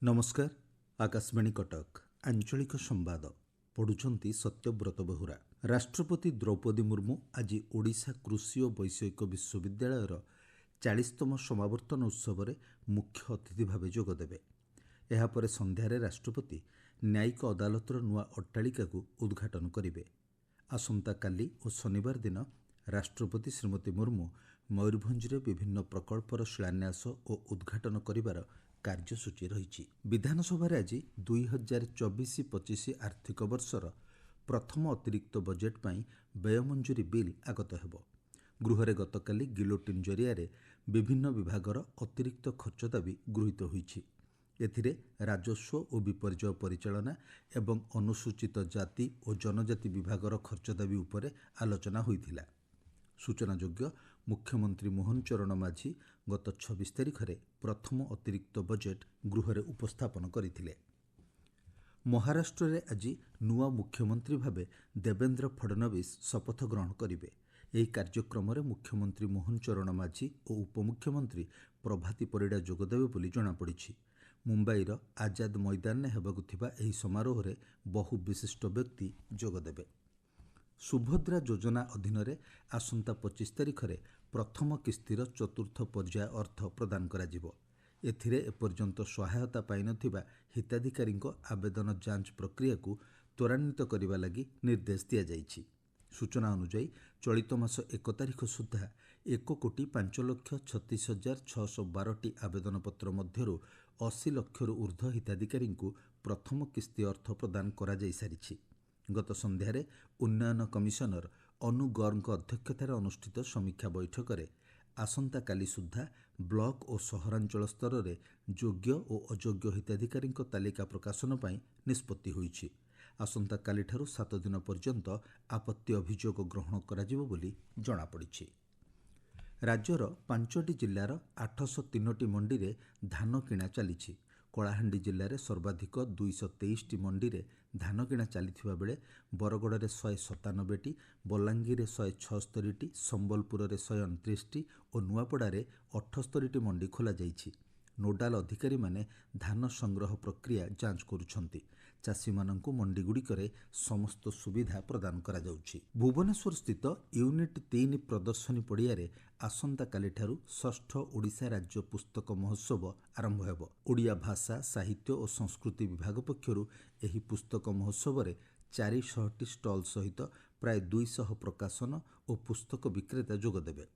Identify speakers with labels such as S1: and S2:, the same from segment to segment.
S1: नमस्कार। आकाशवाणी कटक आंचलिक संवाद पढ़ुचंती सत्यव्रत बेहुरा। राष्ट्रपति द्रौपदी मुर्मू आज ओडिशा कृषि और वैषयिक विश्वविद्यालयर 40तम समावर्तन उत्सव में मुख्य अतिथि भाव जोगदेवे। यापर संध्यारे राष्ट्रपति न्यायिक अदालतर नुआ अट्टालिका उद्घाटन करेंगे। आसंता काली और शनिवार दिन राष्ट्रपति श्रीमती मुर्मू मयूरभंज विभिन्न प्रकल्पर शिलान्यास और उद्घाटन करिबार कार्यसूची रही। विधानसभा आज 2024-25 आर्थिक वर्षर प्रथम अतिरिक्त बजेट पर व्यय मंजूरी बिल आगत हेब। गृहरे गतकाली गिलोटिन जरिया विभिन्न विभागर अतिरिक्त खर्च दाबी गृहीत होईछि। एथिरे राजस्व और विपर्यय परिचालना एवं अनुसूचित जाति और जनजाति विभागर खर्च दाबी उपरे आलोचना होइथिला। सूचनायोग्य मुख्यमंत्री मोहन चरण माझी गत 26 तारिख में प्रथम अतिरिक्त बजेट गृहरे उपस्थापन करथिले। महाराष्ट्र रे आज नुआ मुख्यमंत्री भावे देवेंद्र फडणवीस शपथ ग्रहण करेंगे। यह कार्यक्रम में मुख्यमंत्री मोहन चरण माझी और उपमुख्यमंत्री प्रभाती परिडा जोगदेवे बोली जଣାपड़ी। मुंबईर आजाद मैदान हेबाकु थिबा एही समारोह रे बहु विशिष्ट व्यक्ति जोगदेवे। सुभद्रा योजना अधीन आसंता 25 तारिख में प्रथम किस्तिर चतुर्थ पर्याय अर्थ प्रदान कराजिबो। एथिरे एपर्यंत सहायता पाई नथिबा हिताधिकारी आवेदन जांच प्रक्रिया को त्वरान्वित करने लगी निर्देश दिया जाइछि। सूचना अनुसार चलित मास 1 तारिख सुधा 1,05,36,612 आवेदन पत्र मध्यरु 80 लाख ऊर्ध्व हिताधिकारी प्रथम किस्ती अर्थ प्रदान करा जाई सारिछि। गत संध्यारे उन्नयन कमिशनर अनु गर्ग अध्यक्षतार अनुष्ठित समीक्षा बैठक में आसंता काली सुधा ब्लॉक और सहरांचल स्तर में योग्य और अयोग्य हिताधिकारी तालिका प्रकाशन पर निष्पत्ति होईछि। आसंता काली ठारू 7 दिन पर्यंत आपत्ति अभियोग ग्रहण कराजिबो बोली जଣାपड़ी। राज्यर 5टी जिल्लार 803टी मंडी रे धान किणा चली। कलाहांडी जिले में सर्वाधिक 223टी मंडी रे धान किणा चली बेले बरगड़ में 197टी, बलांगीर में 176टी, संबलपुर में 129टी और नुआपड़ा में 78टी मंडी खोल जाइछि। नोडाल अधिकारी माने धान संग्रह प्रक्रिया जांच करुछंती। चाषी मानंकु मंडी गुड़िकरे समस्त सुविधा प्रदान करा जाउछि। भुवनेश्वर स्थित यूनिट 3 प्रदर्शनी पड़िया रे आसंता काली ठारू 6ठ ओडिशा राज्य पुस्तक महोत्सव आरंभ हेब। ओडिया भाषा साहित्य और संस्कृति विभाग पक्षरु एही पुस्तक महोत्सव रे 400टी स्टॉल सहित प्राय 200 प्रकाशन और पुस्तक विक्रेता जोगदेवे।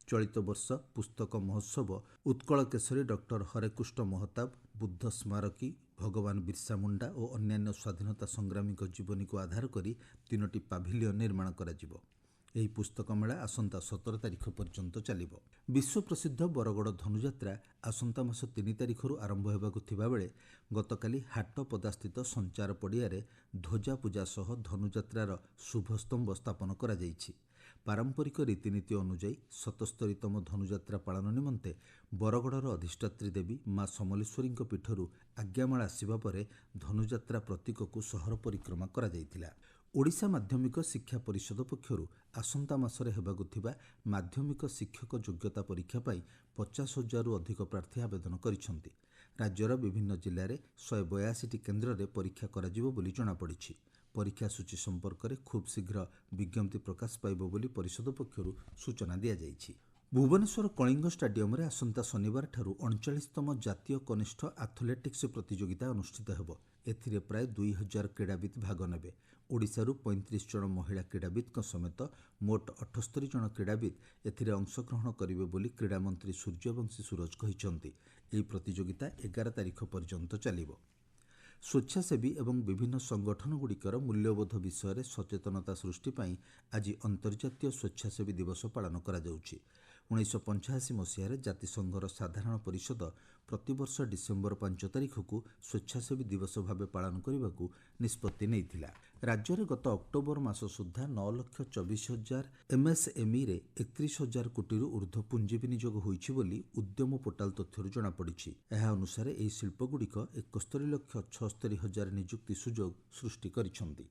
S1: चलित वर्ष पुस्तक महोत्सव उत्कल केसरी डॉक्टर हरेकृष्ण महताब, बुद्ध स्मारकी, भगवान बिरसा मुंडा और अन्यान्य स्वाधीनता संग्रामी जीवनी को आधार करी 3टी पाभिलियन निर्माण कराजिबो। ଏହି ପୁସ୍ତକ ମେଳା ଆସନ୍ତା 17 ତାରିଖ ପର୍ଯ୍ୟନ୍ତ ଚାଲିବ। ବିଶ୍ୱ ପ୍ରସିଦ୍ଧ ବରଗଡ଼ ଧନୁଯାତ୍ରା ଆସନ୍ତା ମାସ 3 ତାରିଖରୁ ଆରମ୍ଭ ହେବାକୁ ଥିବାବେଳେ ଗତକାଲି ହାଟ ପଦାସ୍ଥିତ ସଞ୍ଚାର ପଡ଼ିଆରେ ଧ୍ୱଜା ପୂଜା ସହ ଧନୁଯାତ୍ରାର ଶୁଭସ୍ତମ୍ଭ ସ୍ଥାପନ କରାଯାଇଛି। ପାରମ୍ପରିକ ରୀତିନୀତି ଅନୁଯାୟୀ 77ତମ ଧନୁଯାତ୍ରା ପାଳନ ନିମନ୍ତେ ବରଗଡ଼ର ଅଧିଷ୍ଠାତ୍ରୀ ଦେବୀ ମା ସମଲେଶ୍ୱରୀଙ୍କ ପୀଠରୁ ଆଜ୍ଞାମାଳ ଆସିବା ପରେ ଧନୁଯାତ୍ରା ପ୍ରତୀକକୁ ସହର ପରିକ୍ରମା କରାଯାଇଥିଲା। ଓଡ଼ିଶା ମାଧ୍ୟମିକ ଶିକ୍ଷା ପରିଷଦ ପକ୍ଷରୁ ଆସନ୍ତା ମାସରେ ହେବାକୁ ଥିବା ମାଧ୍ୟମିକ ଶିକ୍ଷକ ଯୋଗ୍ୟତା ପରୀକ୍ଷା ପାଇଁ 50,000ରୁ ଅଧିକ ପ୍ରାର୍ଥୀ ଆବେଦନ କରିଛନ୍ତି। ରାଜ୍ୟର ବିଭିନ୍ନ ଜିଲ୍ଲାରେ 182ଟି କେନ୍ଦ୍ରରେ ପରୀକ୍ଷା କରାଯିବ ବୋଲି ଜଣାପଡ଼ିଛି। ପରୀକ୍ଷା ସୂଚୀ ସମ୍ପର୍କରେ ଖୁବ୍ ଶୀଘ୍ର ବିଜ୍ଞପ୍ତି ପ୍ରକାଶ ପାଇବ ବୋଲି ପରିଷଦ ପକ୍ଷରୁ ସୂଚନା ଦିଆଯାଇଛି। ଭୁବନେଶ୍ୱର କଳିଙ୍ଗ ଷ୍ଟାଡିୟମରେ ଆସନ୍ତା ଶନିବାରଠାରୁ 39ତମ ଜାତୀୟ କନିଷ୍ଠ ଆଥଲେଟିକ୍ସ ପ୍ରତିଯୋଗିତା ଅନୁଷ୍ଠିତ ହେବ। ଏଥିରେ ପ୍ରାୟ 2000 କ୍ରୀଡ଼ାବିତ୍ ଭାଗ ନେବେ। ଓଡ଼ିଶାରୁ 35 ଜଣ ମହିଳା କ୍ରୀଡ଼ାବିତ୍ଙ୍କ ସମେତ ମୋଟ 78 ଜଣ କ୍ରୀଡ଼ାବିତ୍ ଏଥିରେ ଅଂଶଗ୍ରହଣ କରିବେ ବୋଲି କ୍ରୀଡ଼ାମନ୍ତ୍ରୀ ସୂର୍ଯ୍ୟବଂଶୀ ସୁରଜ କହିଛନ୍ତି। ଏହି ପ୍ରତିଯୋଗିତା 11 ତାରିଖ ପର୍ଯ୍ୟନ୍ତ ଚାଲିବ। ସ୍ୱେଚ୍ଛାସେବୀ ଏବଂ ବିଭିନ୍ନ ସଂଗଠନଗୁଡ଼ିକର ମୂଲ୍ୟବୋଧ ବିଷୟରେ ସଚେତନତା ସୃଷ୍ଟି ପାଇଁ ଆଜି ଅନ୍ତର୍ଜାତୀୟ ସ୍ୱେଚ୍ଛାସେବୀ ଦିବସ ପାଳନ କରାଯାଉଛି। 1985 ମସିହାରେ ଜାତିସଂଘର ସାଧାରଣ ପରିଷଦ ପ୍ରତିବର୍ଷ ଡିସେମ୍ବର 5 ତାରିଖକୁ ସ୍ୱେଚ୍ଛାସେବୀ ଦିବସ ଭାବେ ପାଳନ କରିବାକୁ ନିଷ୍ପତ୍ତି ନେଇଥିଲା। ରାଜ୍ୟରେ ଗତ ଅକ୍ଟୋବର ମାସ ସୁଦ୍ଧା 9,24,000 MSMEରେ 31,000 କୋଟିରୁ ଊର୍ଦ୍ଧ୍ୱ ପୁଞ୍ଜି ବିନିଯୋଗ ହୋଇଛି ବୋଲି ଉଦ୍ୟମ ପୋର୍ଟାଲ ତଥ୍ୟରୁ ଜଣାପଡ଼ିଛି। ଏହା ଅନୁସାରେ ଏହି ଶିଳ୍ପଗୁଡ଼ିକ 71,76,000 ନିଯୁକ୍ତି ସୁଯୋଗ ସୃଷ୍ଟି କରିଛନ୍ତି।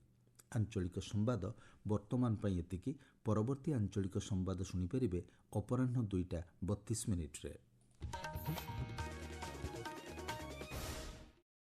S1: ଆଞ୍ଚଳିକ ସମ୍ବାଦ ବର୍ତ୍ତମାନ ପାଇଁ ଏତିକି। ପରବର୍ତ୍ତୀ ଆଞ୍ଚଳିକ ସମ୍ବାଦ ଶୁଣିପାରିବେ ଅପରାହ୍ନ 2ଟା 32 ମିନିଟ୍ରେ।